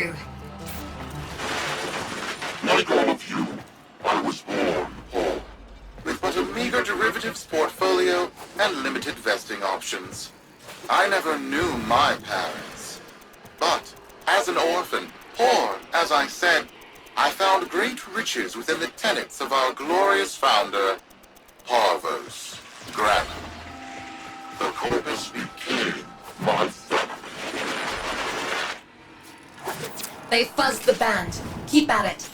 through. Like all of you, I was born poor, with but a meager derivatives portfolio and limited vesting options. I never knew my parents. But, as an orphan, poor, as I said, I found great riches within the tenets of our glorious founder, Parvos Grana. The corpus became my family. They fuzzed the band. Keep at it.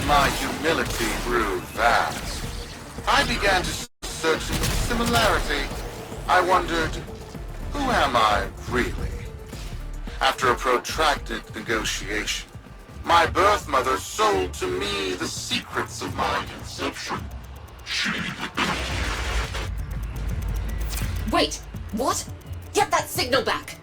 My humility grew vast. I began to search for similarity. I wondered, who am I really? After a protracted negotiation, my birth mother sold to me the secrets of my conception. She... Wait, what? Get that signal back!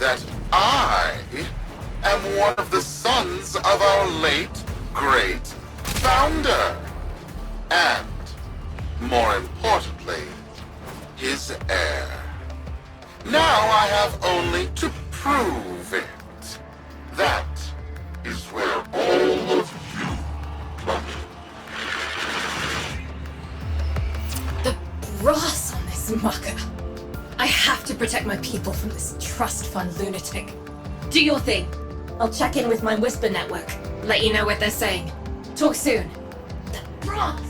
that I am one of the sons of our late, great founder. And, more importantly, his heir. Now I have only to prove it. That is where all of you come in. The brass on this mucker. I have to protect my people from this trust fund lunatic. Do your thing. I'll check in with my Whisper network. Let you know what they're saying. Talk soon. The brass!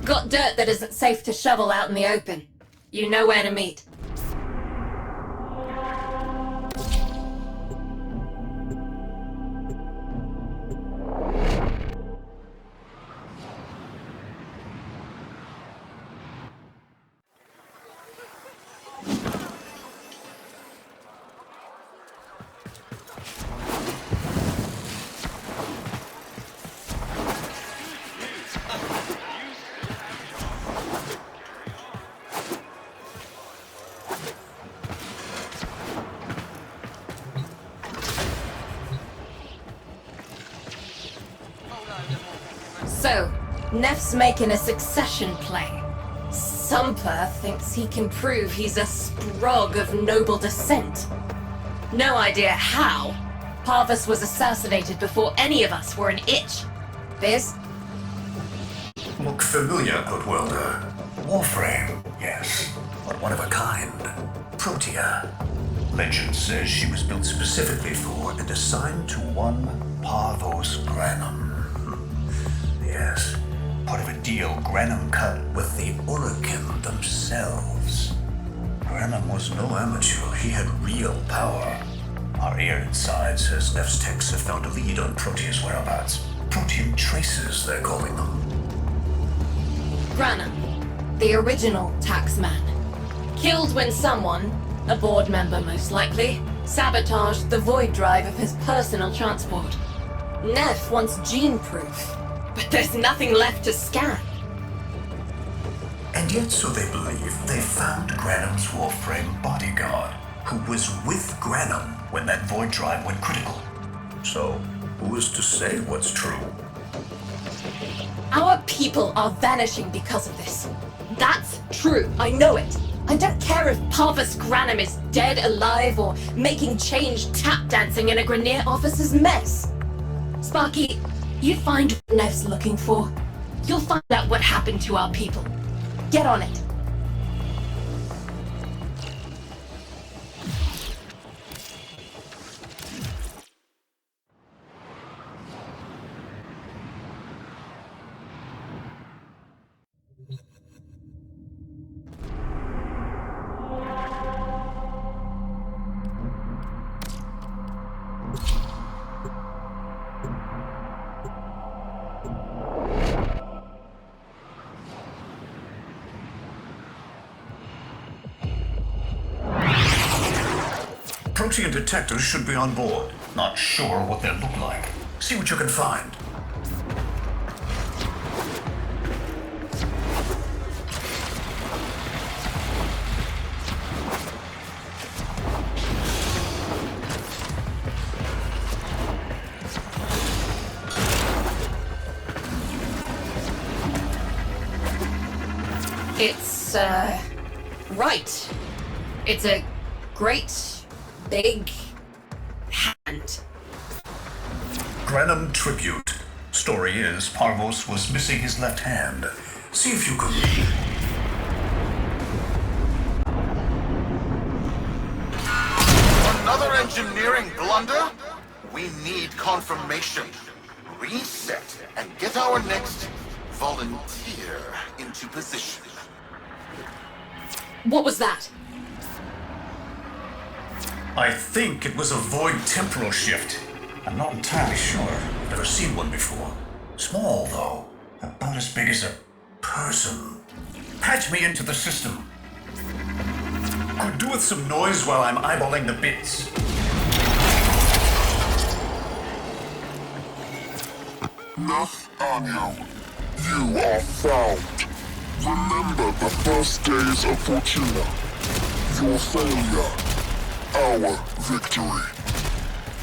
Got dirt that isn't safe to shovel out in the open. You know where to meet. So, Neff's making a succession play. Sumper thinks he can prove he's a sprog of noble descent. No idea how. Parvus was assassinated before any of us were an itch. Biz? Look familiar, good welder. Warframe, yes, but one of a kind. Protea. Legend says she was built specifically for and assigned to one Parvos Granum. Yes, part of a deal Granum cut with the Orokin themselves. Granum was no amateur, he had real power. Our air inside says Neff's techs have found a lead on Protea's whereabouts. Protean traces, they're calling them. Granum, the original taxman. Killed when someone, a board member most likely, sabotaged the void drive of his personal transport. Neff wants gene proof, but there's nothing left to scan. And yet, so they believe, they found Granum's Warframe bodyguard, who was with Granum when that void drive went critical. So, who is to say what's true? Our people are vanishing because of this. That's true, I know it. I don't care if Parvus Granum is dead, alive, or making change tap dancing in a Grenier officer's mess. Sparky, you find what Neff's looking for. You'll find out what happened to our people. Get on it. Protean detectors should be on board. Not sure what they look like. See what you can find. It's, right. It's a great big hand. Granum tribute. Story is, Parvos was missing his left hand. See if you can... Another engineering blunder? We need confirmation. Reset and get our next volunteer into position. What was that? I think it was a void temporal shift. I'm not entirely sure. Never seen one before. Small, though. About as big as a person. Patch me into the system. Could do with some noise while I'm eyeballing the bits. Nathaniel, you are found. Remember the first days of Fortuna. Your failure, our victory.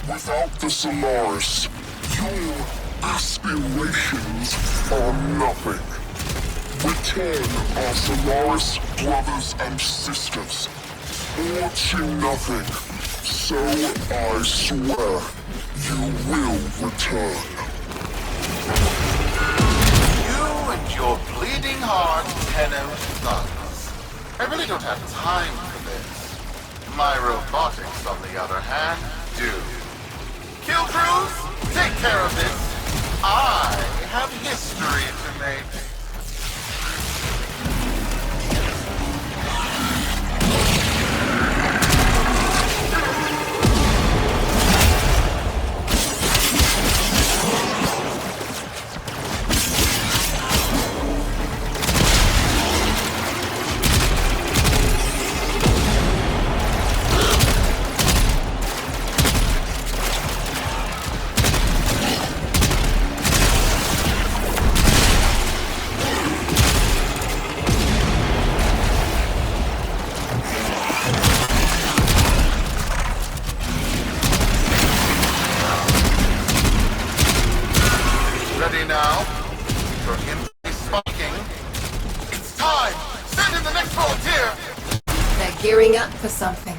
Without the Solaris, your aspirations are nothing. Return our Solaris brothers and sisters, or to nothing. So I swear, you will return. You and your bleeding heart, Tenno thugs. I really don't have time for this. My robotics, on the other hand, do. Kill crews, take care of this. I have history to make. Ready now? For him to be spiking. It's time! Send in the next volunteer! They're gearing up for something.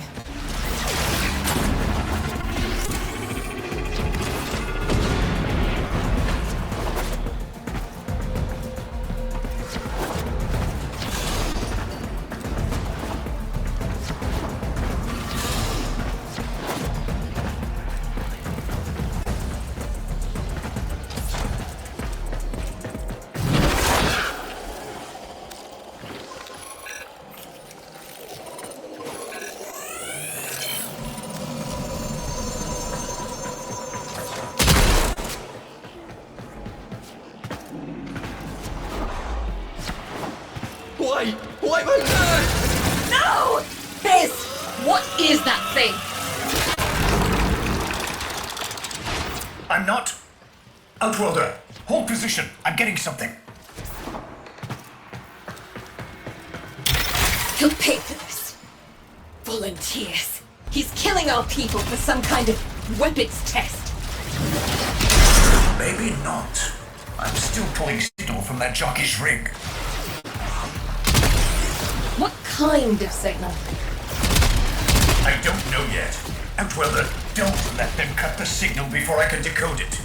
Why on earth? No! Fizz! What is that thing? I'm not. Outworlder, hold position. I'm getting something. He'll pay for this. Volunteers. He's killing our people for some kind of weapons test. Maybe not. I'm still pulling signal from that jockey's rig. What kind of signal? I don't know yet. Outworlder, don't let them cut the signal before I can decode it.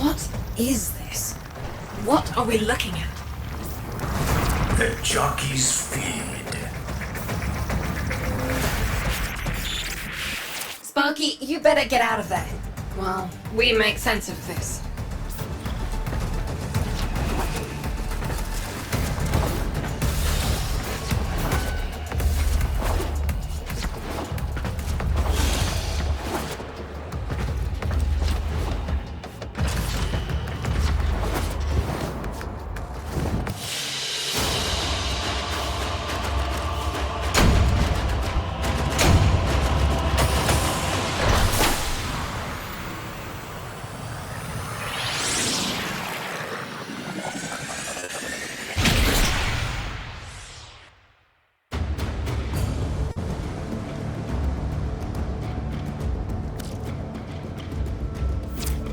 What is this? What are we looking at? The jockey's feed. Sparky, you better get out of there. Well, we make sense of this.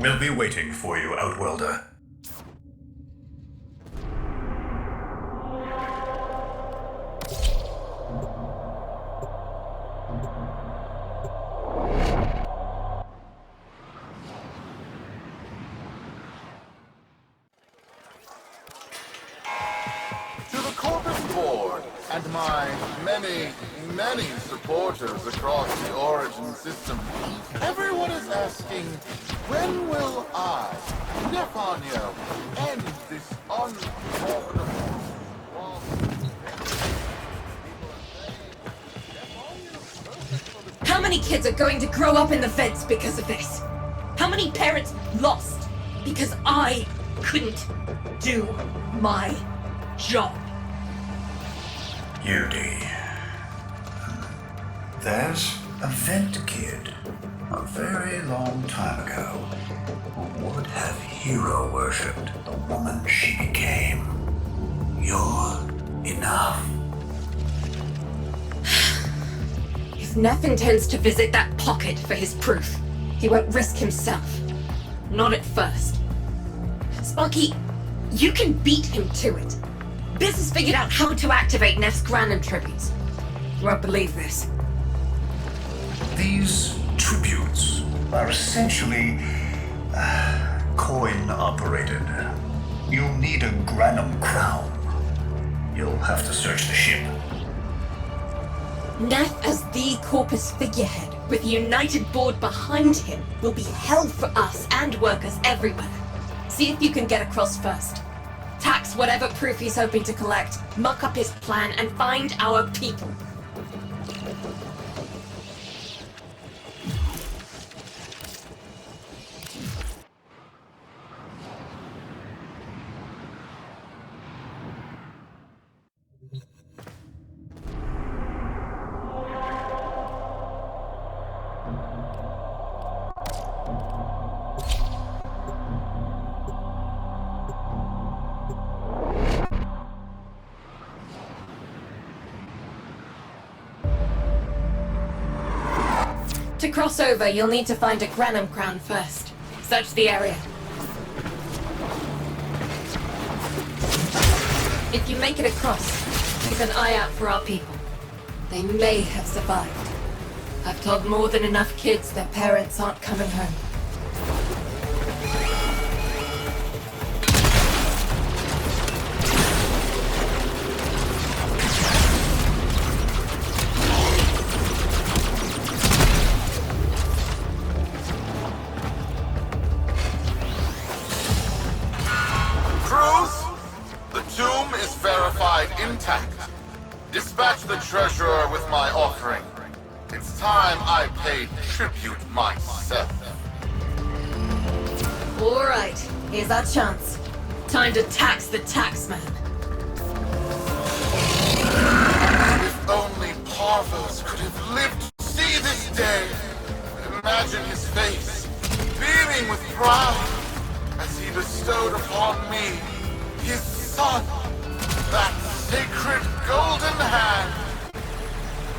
We'll be waiting for you, Outworlder. To the Corpus Board and my many, many supporters across the Origin system, everyone is asking, when will I, Nefanyo, end this unpardonable How many kids are going to grow up in the feds because of this? How many parents lost because I couldn't do my job? Yudi. There's a vent kid a very long time ago who would have hero worshipped the woman she became. You're enough. If Neff intends to visit that pocket for his proof, he won't risk himself. Not at first. Sparky, you can beat him to it. Biz has figured out how to activate Neff's Granum tributes. You won't believe this. These tributes are essentially coin-operated. You'll need a Granum crown. You'll have to search the ship. Neff as the Corpus figurehead, with a united board behind him, will be hell for us and workers everywhere. See if you can get across first. Tax whatever proof he's hoping to collect, muck up his plan, and find our people. To cross over, you'll need to find a Granum crown first. Search the area. If you make it across, keep an eye out for our people. They may have survived. I've told more than enough kids their parents aren't coming home. Intact. Dispatch the treasurer with my offering. It's time I paid tribute myself. All right, here's our chance. Time to tax the taxman. If only Parvos could have lived to see this day. Imagine his face, beaming with pride, as he bestowed upon me, his son, that sacred golden hand.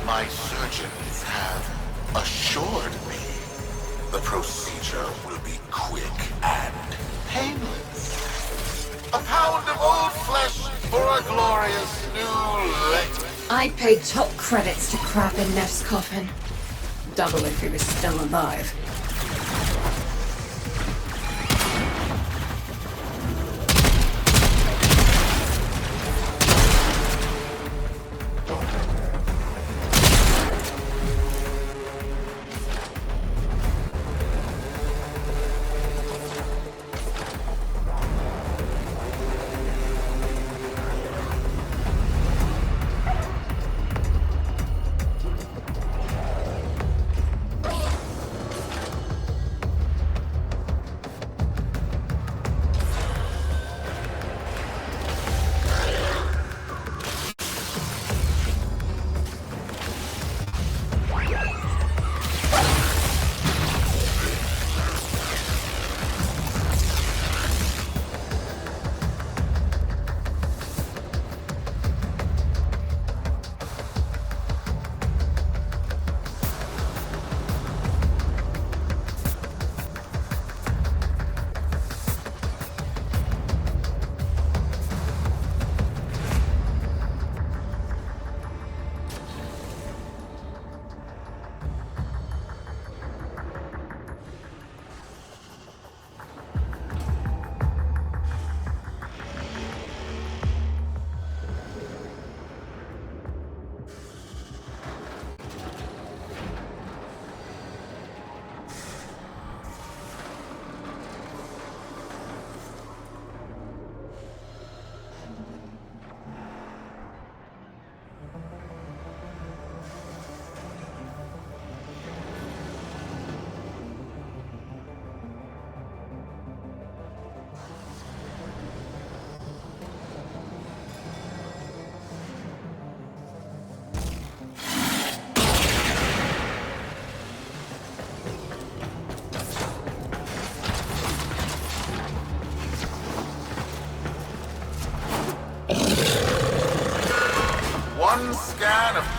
My surgeons have assured me the procedure will be quick and painless. A pound of old flesh for a glorious new leg. I paid top credits to crap in Neff's coffin. Double if he was still alive.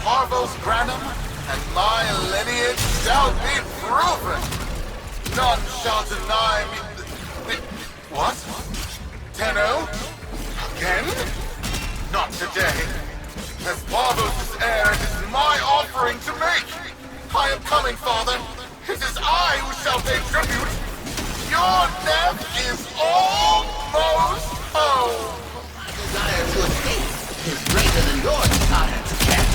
Parvos Granum, and my lineage shall be proven. None shall deny me. What? Tenno? Again? Not today. As Parvos' heir, it is my offering to make. I am coming, Father. It is I who shall pay tribute. Your death is almost home. Desire to escape is greater than your desire to catch.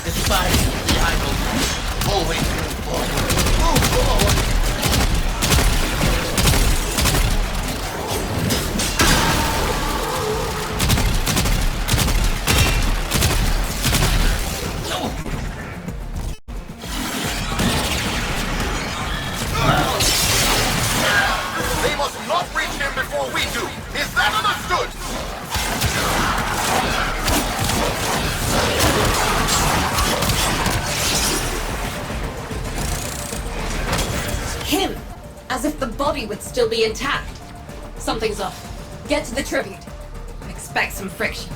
Despite the idol, always move forward. Move forward. They must not reach him before we do. Is that understood? Him! As if the body would still be intact. Something's off. Get to the tribute. Expect some friction.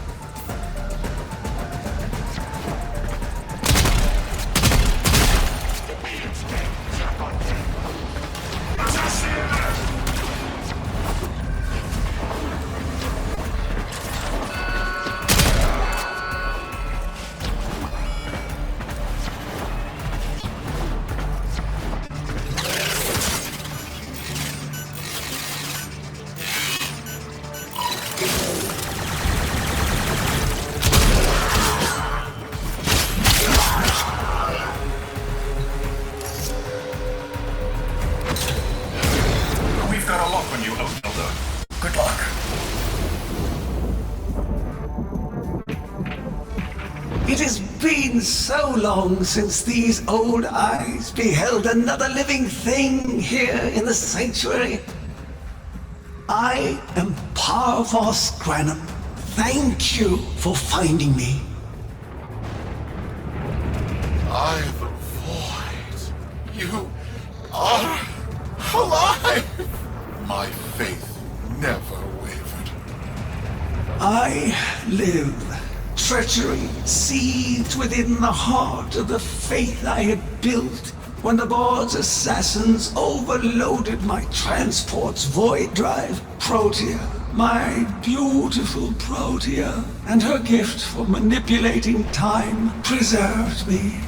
We've got a lock on you, Elder. Good luck. It has been so long since these old eyes beheld another living thing here in the sanctuary. I am Parvos Granum. Thank you for finding me. I am the void. You are alive. My faith never wavered. I live. Treachery seethed within the heart of the faith I had built when the board's assassins overloaded my transport's void drive. Protea, my beautiful Protea, and her gift for manipulating time preserved me.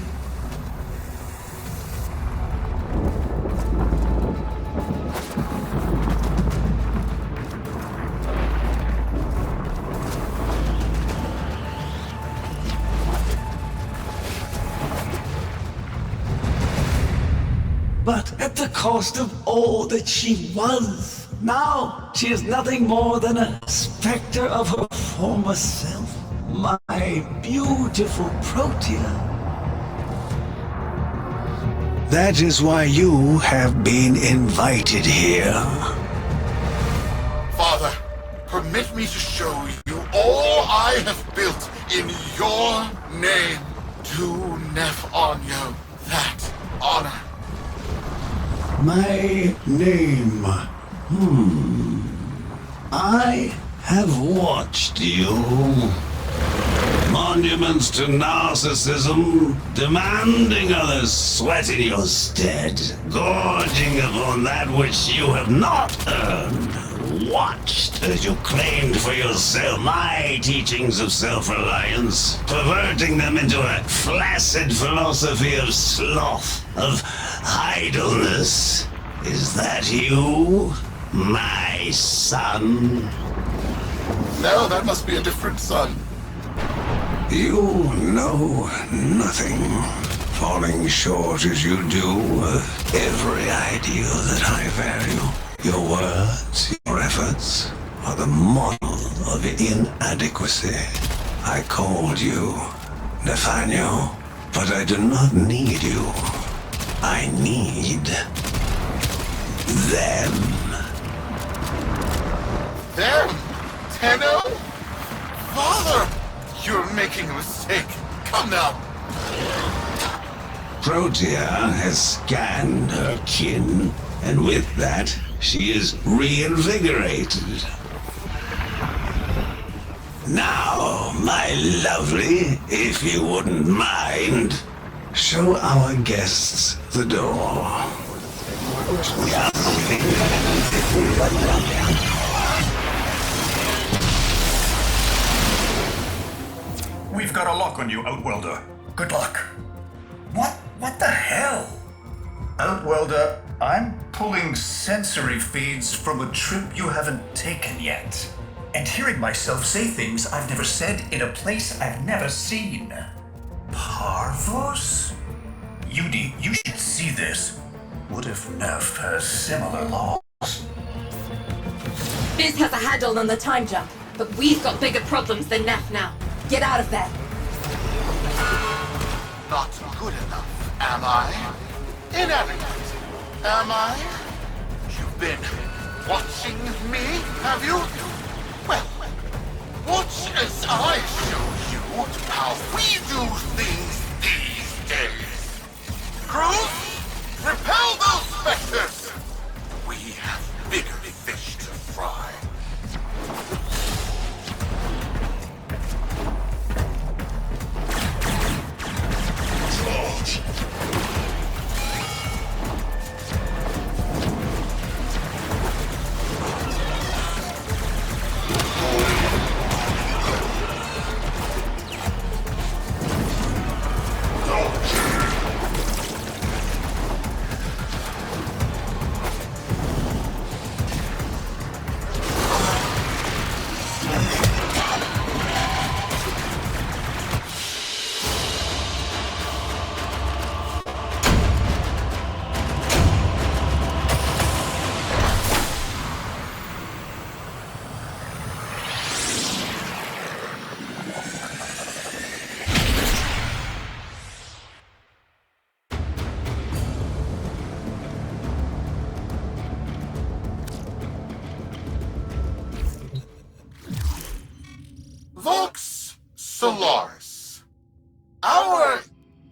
But at the cost of all that she was. Now she is nothing more than a specter of her former self. My beautiful Protea. That is why you have been invited here. Father, permit me to show you all I have built in your name. To Nef-Onyo that honor. My name. I have watched you. Monuments to narcissism, demanding others sweat in your stead, gorging upon that which you have not earned. Watched as you claimed for yourself my teachings of self-reliance, perverting them into a flaccid philosophy of sloth, of idleness. Is that you, my son? No, that must be a different son. You know nothing, falling short as you do of every ideal that I value. Your words, your efforts, are the model of inadequacy. I called you Nathaniel, but I do not need you. I need them. Them? Tenno? Father! You're making a mistake. Come now. Protea has scanned her kin, and with that, she is reinvigorated. Now, my lovely, if you wouldn't mind, show our guests the door. We've got a lock on you, Outworlder. Good luck. What the hell? Outworlder, I'm pulling sensory feeds from a trip you haven't taken yet. And hearing myself say things I've never said in a place I've never seen. Parvos? Yudi, you should see this. What if Nerf has similar laws? Biz has a handle on the time jump, but we've got bigger problems than Neff now. Get out of there. Not good enough, am I? Inadequate, am I? You've been watching me, have you? Well, watch as I show you how we do things these days. Crews, repel those specters! We have bigger fish to fry. Vox Solaris. Our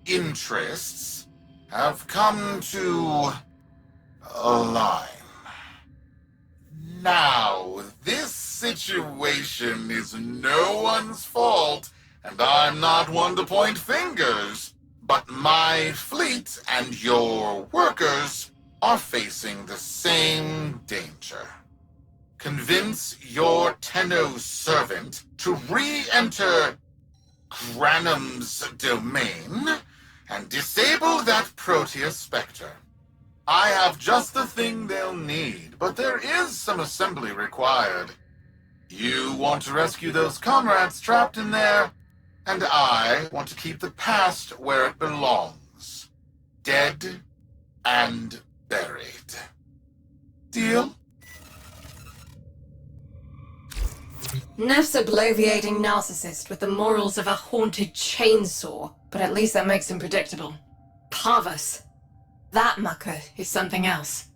interests have come to align. Now, this situation is no one's fault, and I'm not one to point fingers, but my fleet and your workers are facing the same danger. Convince your Tenno servant to re-enter Granum's domain and disable that Proteus Spectre. I have just the thing they'll need, but there is some assembly required. You want to rescue those comrades trapped in there, and I want to keep the past where it belongs. Dead and buried. Deal? Neff's a bloviating narcissist with the morals of a haunted chainsaw, but at least that makes him predictable. Parvos. That mucker is something else.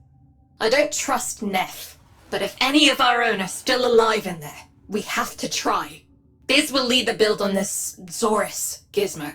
I don't trust Neff, but if any of our own are still alive in there, we have to try. Biz will lead the build on this Zorus gizmo.